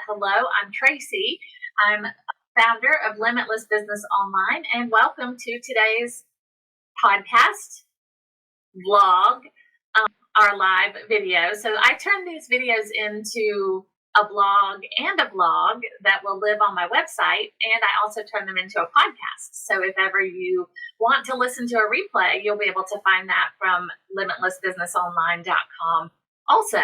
Hello, I'm Tracey. I'm founder of Limitless Business Online, and welcome to today's podcast vlog, our live video. So I turn these videos into a blog and a blog that will live on my website, and I also turn them into a podcast. So if ever you want to listen to a replay, you'll be able to find that from limitlessbusinessonline.com also.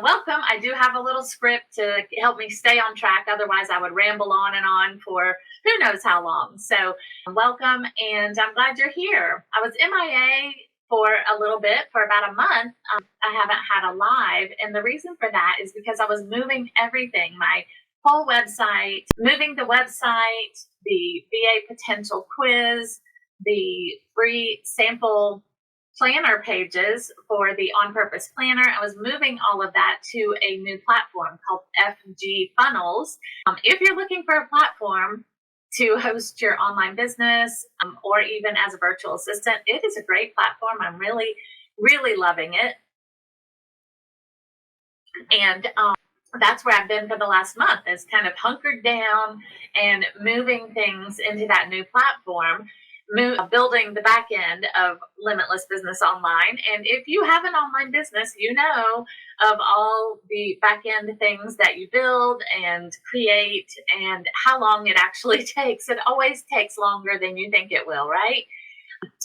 Welcome. I do have a little script to help me stay on track. Otherwise, I would ramble on and on for who knows how long. So welcome, and I'm glad you're here. I was MIA for a little bit, for about a month. I haven't had a live, and the reason for that is because I was moving everything, my whole website, moving the website, the VA potential quiz, the free sample planner pages for the On Purpose Planner. I was moving all of that to a new platform called FG Funnels. If you're looking for a platform to host your online business or even as a virtual assistant, it is a great platform. I'm really, really loving it. And that's where I've been for the last month, is kind of hunkered down and moving things into that new platform. Building the back end of Limitless Business Online. And if you have an online business, you know of all the back end things that you build and create and how long it actually takes. It always takes longer than you think it will, right?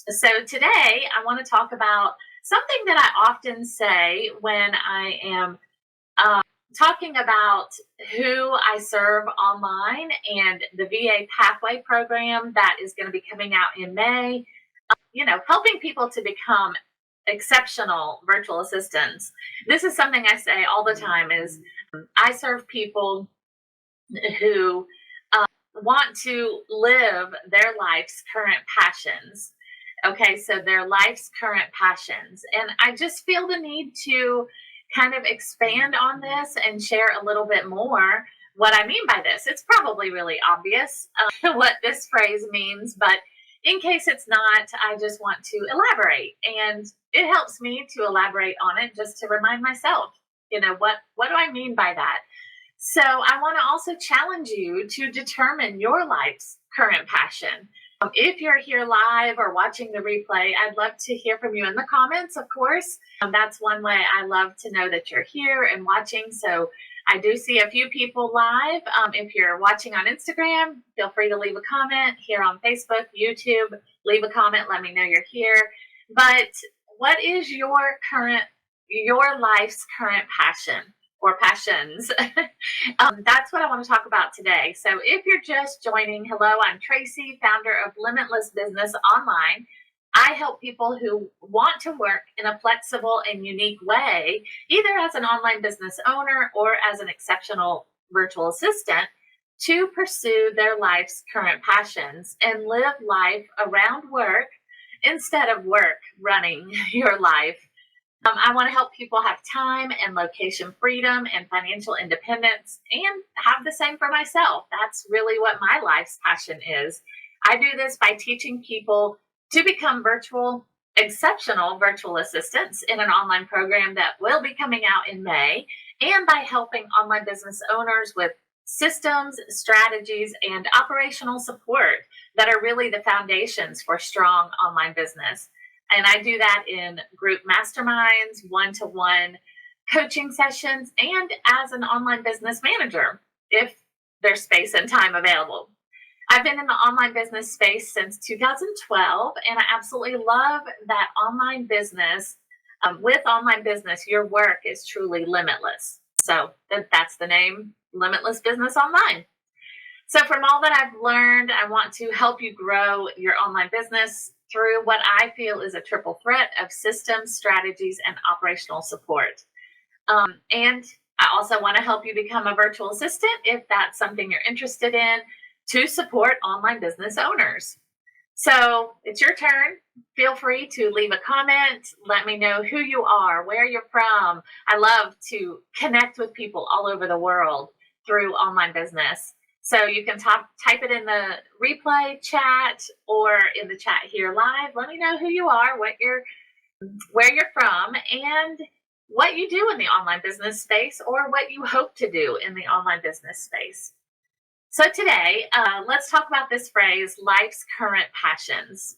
So today I want to talk about something that I often say when I am talking about who I serve online and the VA Pathway program that is going to be coming out in May. Helping people to become exceptional virtual assistants. This is something I say all the time is I serve people who want to live their life's current passions. Okay, so their life's current passions. And I just feel the need to kind of expand on this and share a little bit more what I mean by this. It's probably really obvious what this phrase means, but in case it's not, I just want to elaborate. And it helps me to elaborate on it just to remind myself, what do I mean by that? So I want to also challenge you to determine your life's current passion. If you're here live or watching the replay, I'd love to hear from you in the comments, of course. That's one way I love to know that you're here and watching. So I do see a few people live. If you're watching on Instagram, feel free to leave a comment. Here on Facebook, YouTube, leave a comment. Let me know you're here. But what is your life's current passion? Or passions. That's what I want to talk about today. So if you're just joining, hello, I'm Tracey, founder of Limitless Business Online. I help people who want to work in a flexible and unique way, either as an online business owner or as an exceptional virtual assistant, to pursue their life's current passions and live life around work instead of work running your life. I want to help people have time and location freedom and financial independence and have the same for myself. That's really what my life's passion is. I do this by teaching people to become exceptional virtual assistants in an online program that will be coming out in May, and by helping online business owners with systems, strategies, and operational support that are really the foundations for strong online business. And I do that in group masterminds, one-to-one coaching sessions, and as an online business manager, if there's space and time available. I've been in the online business space since 2012, and I absolutely love that online business. With online business, your work is truly limitless. So that's the name, Limitless Business Online. So from all that I've learned, I want to help you grow your online business through what I feel is a triple threat of systems, strategies, and operational support. And I also want to help you become a virtual assistant if that's something you're interested in, to support online business owners. So it's your turn. Feel free to leave a comment. Let me know who you are, where you're from. I love to connect with people all over the world through online business. So you can type it in the replay chat or in the chat here live. Let me know who you are, where you're from, and what you do in the online business space or what you hope to do in the online business space. So today, let's talk about this phrase, life's current passions.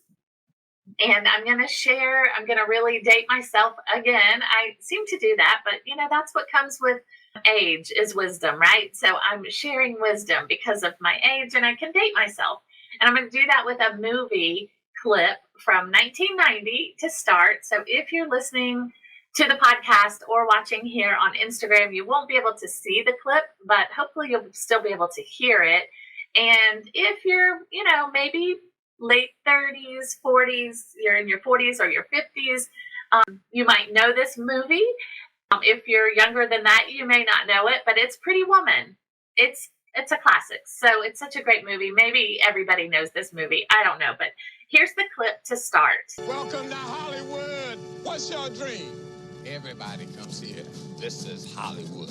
And I'm going to really date myself again. I seem to do that, but that's what comes with age is wisdom, right? So I'm sharing wisdom because of my age and I can date myself. And I'm going to do that with a movie clip from 1990 to start. So if you're listening to the podcast or watching here on Instagram, you won't be able to see the clip, but hopefully you'll still be able to hear it. And if you're, maybe late 30s, 40s, you're in your 40s or your 50s, you might know this movie. If you're younger than that, you may not know it, but it's Pretty Woman. It's a classic. So it's such a great movie. Maybe everybody knows this movie. I don't know, but here's the clip to start. Welcome to Hollywood. What's your dream? Everybody comes here. This is Hollywood,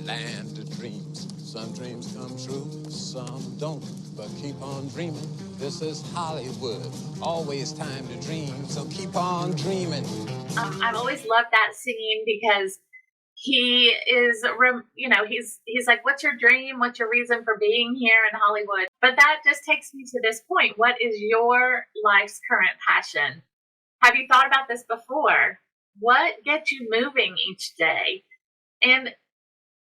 land of dreams. Some dreams come true, some don't, but keep on dreaming. This is Hollywood, always time to dream, so keep on dreaming. I've always loved that scene because he is, he's like, what's your dream? What's your reason for being here in Hollywood? But that just takes me to this point. What is your life's current passion? Have you thought about this before? What gets you moving each day? And,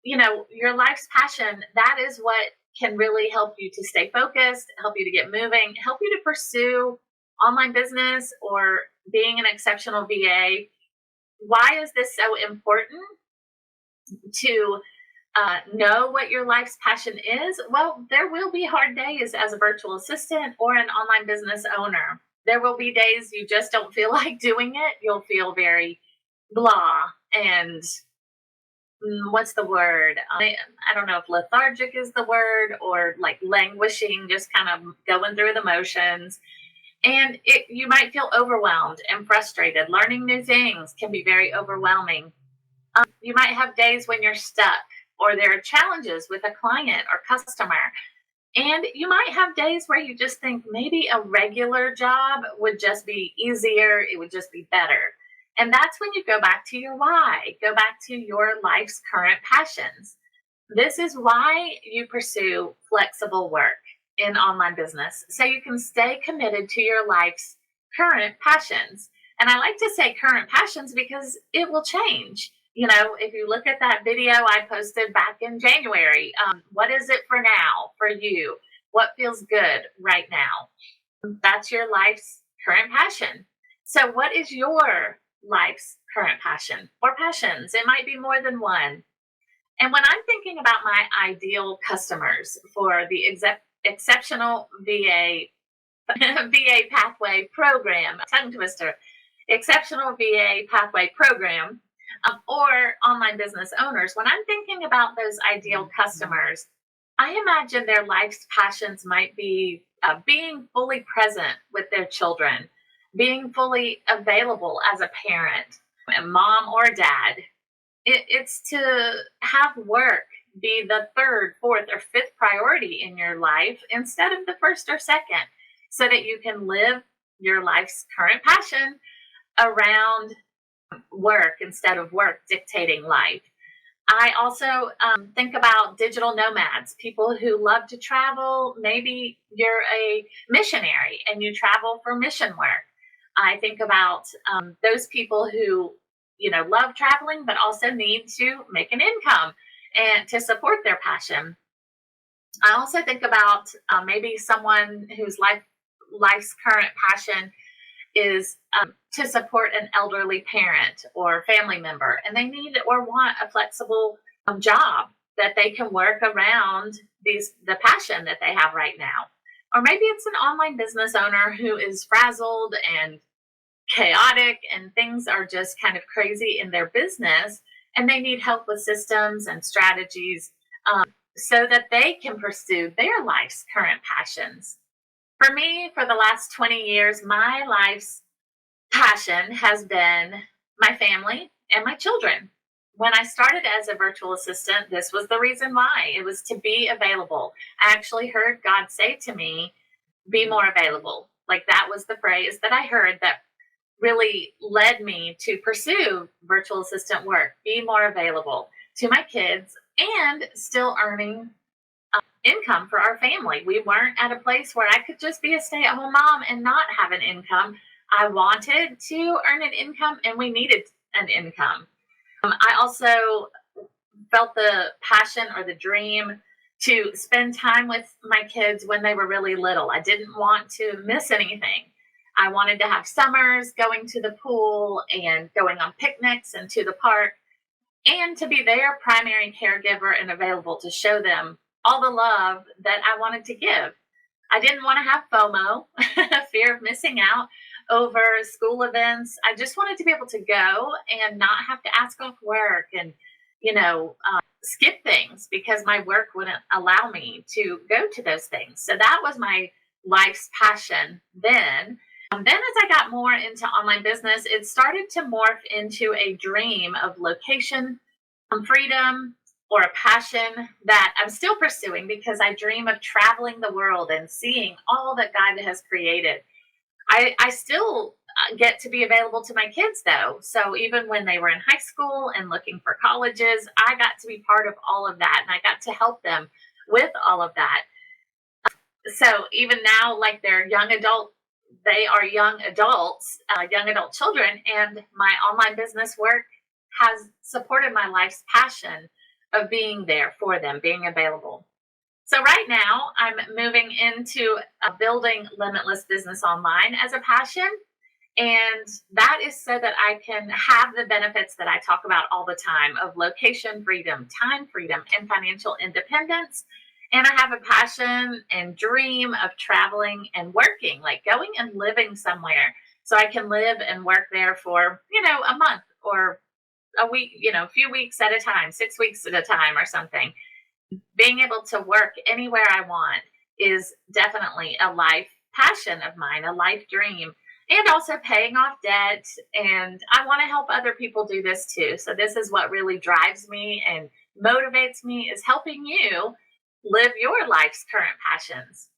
your life's passion, that is what can really help you to stay focused, help you to get moving, help you to pursue online business or being an exceptional VA. Why is this so important to know what your life's passion is? Well, there will be hard days as a virtual assistant or an online business owner. There will be days you just don't feel like doing it. You'll feel very blah and what's the word? I don't know if lethargic is the word or like languishing, just kind of going through the motions. And you might feel overwhelmed and frustrated. Learning new things can be very overwhelming. You might have days when you're stuck or there are challenges with a client or customer. And you might have days where you just think maybe a regular job would just be easier. It would just be better. And that's when you go back to your why, go back to your life's current passions. This is why you pursue flexible work in online business, so you can stay committed to your life's current passions. And I like to say current passions because it will change. If you look at that video I posted back in January, what is it for now for you? What feels good right now? That's your life's current passion. So what is your life's current passion or passions? It might be more than one. And when I'm thinking about my ideal customers for the exceptional VA pathway program, tongue twister, exceptional VA pathway program, or online business owners, when I'm thinking about those ideal customers, I imagine their life's passions might be being fully present with their children, being fully available as a parent, a mom or dad. It's to have work be the third, fourth, or fifth priority in your life instead of the first or second, so that you can live your life's current passion around work instead of work dictating life. I also think about digital nomads, people who love to travel. Maybe you're a missionary and you travel for mission work. I think about those people who, love traveling, but also need to make an income and to support their passion. I also think about maybe someone whose life's current passion is to support an elderly parent or family member, and they need or want a flexible job that they can work around the passion that they have right now. Or maybe it's an online business owner who is frazzled and chaotic and things are just kind of crazy in their business, and they need help with systems and strategies so that they can pursue their life's current passions. For me, for the last 20 years, my life's passion has been my family and my children. When I started as a virtual assistant, this was the reason why. It was to be available. I actually heard God say to me, be more available. Like that was the phrase that I heard, that really led me to pursue virtual assistant work, be more available to my kids, and still earning income for our family. We weren't at a place where I could just be a stay at home mom and not have an income. I wanted to earn an income and we needed an income. I also felt the passion or the dream to spend time with my kids when they were really little. I didn't want to miss anything. I wanted to have summers going to the pool and going on picnics and to the park, and to be their primary caregiver and available to show them all the love that I wanted to give. I didn't want to have FOMO, fear of missing out over school events. I just wanted to be able to go and not have to ask off work and, skip things because my work wouldn't allow me to go to those things. So that was my life's passion then. Then, as I got more into online business, it started to morph into a dream of location freedom or a passion that I'm still pursuing because I dream of traveling the world and seeing all that God has created. I still get to be available to my kids, though. So even when they were in high school and looking for colleges, I got to be part of all of that and I got to help them with all of that. So even now, like they are young adults, young adult children, and my online business work has supported my life's passion of being there for them, being available. So right now, I'm moving into building limitless business online as a passion. And that is so that I can have the benefits that I talk about all the time of location freedom, time freedom, and financial independence. And I have a passion and dream of traveling and working, like going and living somewhere so I can live and work there for, a month or a week, a few weeks at a time, 6 weeks at a time or something. Being able to work anywhere I want is definitely a life passion of mine, a life dream, and also paying off debt. And I want to help other people do this too. So this is what really drives me and motivates me, is helping you live your life's current passions.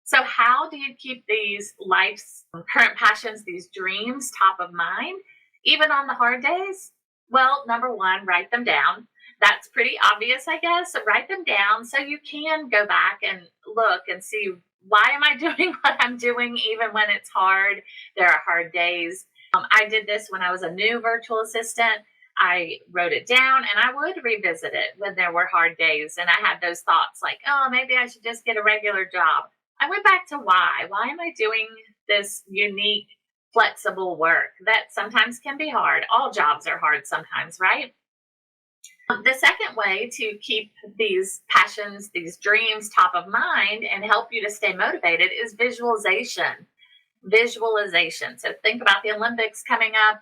So how do you keep these life's current passions, these dreams top of mind, even on the hard days? Well, number one, write them down. That's pretty obvious, I guess. So write them down so you can go back and look and see, why am I doing what I'm doing even when it's hard? There are hard days. I did this when I was a new virtual assistant. I wrote it down and I would revisit it when there were hard days. And I had those thoughts like, oh, maybe I should just get a regular job. I went back to why. Why am I doing this unique, flexible work that sometimes can be hard? All jobs are hard sometimes, right? The second way to keep these passions, these dreams top of mind and help you to stay motivated is visualization. Visualization. So think about the Olympics coming up.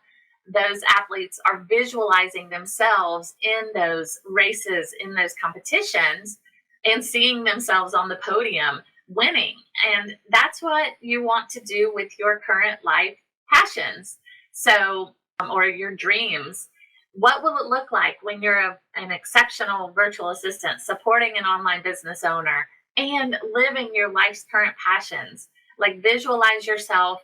Those athletes are visualizing themselves in those races, in those competitions, and seeing themselves on the podium winning. And that's what you want to do with your current life passions. So, or your dreams. What will it look like when you're an exceptional virtual assistant supporting an online business owner and living your life's current passions? Like visualize yourself,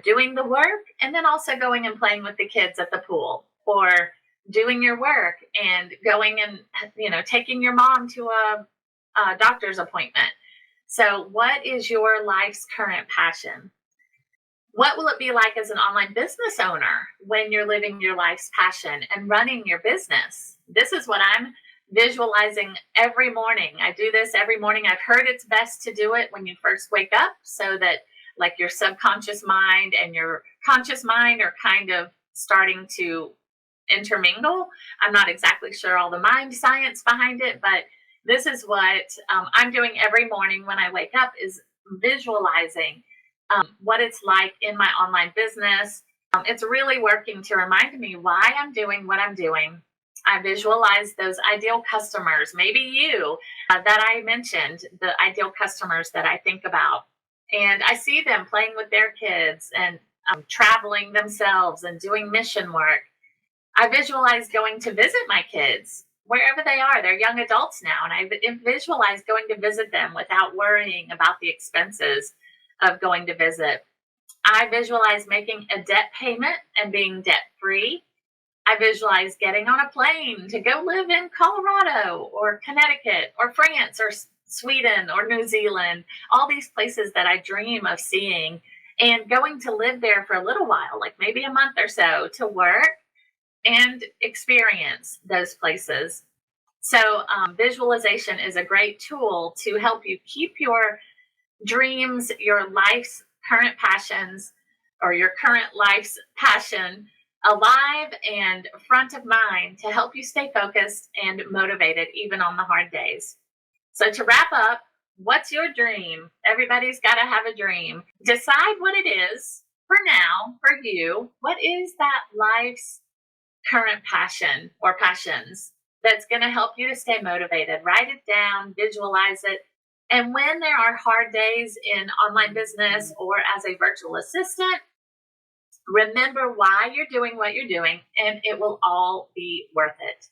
doing the work and then also going and playing with the kids at the pool, or doing your work and going and, taking your mom to a doctor's appointment. So what is your life's current passion? What will it be like as an online business owner when you're living your life's passion and running your business? This is what I'm visualizing every morning. I do this every morning. I've heard it's best to do it when you first wake up so that like your subconscious mind and your conscious mind are kind of starting to intermingle. I'm not exactly sure all the mind science behind it, but this is what I'm doing every morning when I wake up, is visualizing what it's like in my online business. It's really working to remind me why I'm doing what I'm doing. I visualize those ideal customers, maybe you, that I mentioned, the ideal customers that I think about. And I see them playing with their kids and traveling themselves and doing mission work. I visualize going to visit my kids wherever they are. They're young adults now, and I visualize going to visit them without worrying about the expenses of going to visit. I visualize making a debt payment and being debt free. I visualize getting on a plane to go live in Colorado or Connecticut or France or Sweden or New Zealand, all these places that I dream of seeing, and going to live there for a little while, like maybe a month or so, to work and experience those places. So, visualization is a great tool to help you keep your dreams, your life's current passions, or your current life's passion alive and front of mind to help you stay focused and motivated even on the hard days. So, to wrap up, what's your dream? Everybody's got to have a dream. Decide what it is for now, for you. What is that life's current passion or passions that's going to help you to stay motivated? Write it down, visualize it. And when there are hard days in online business or as a virtual assistant, remember why you're doing what you're doing, and it will all be worth it.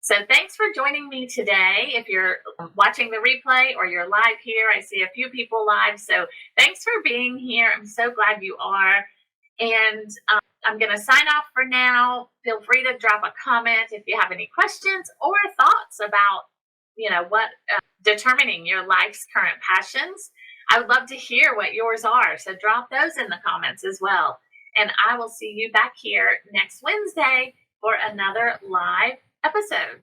So thanks for joining me today. If you're watching the replay or you're live here, I see a few people live. So thanks for being here. I'm so glad you are. And I'm going to sign off for now. Feel free to drop a comment if you have any questions or thoughts about, what determining your life's current passions. I would love to hear what yours are. So drop those in the comments as well. And I will see you back here next Wednesday for another live episode.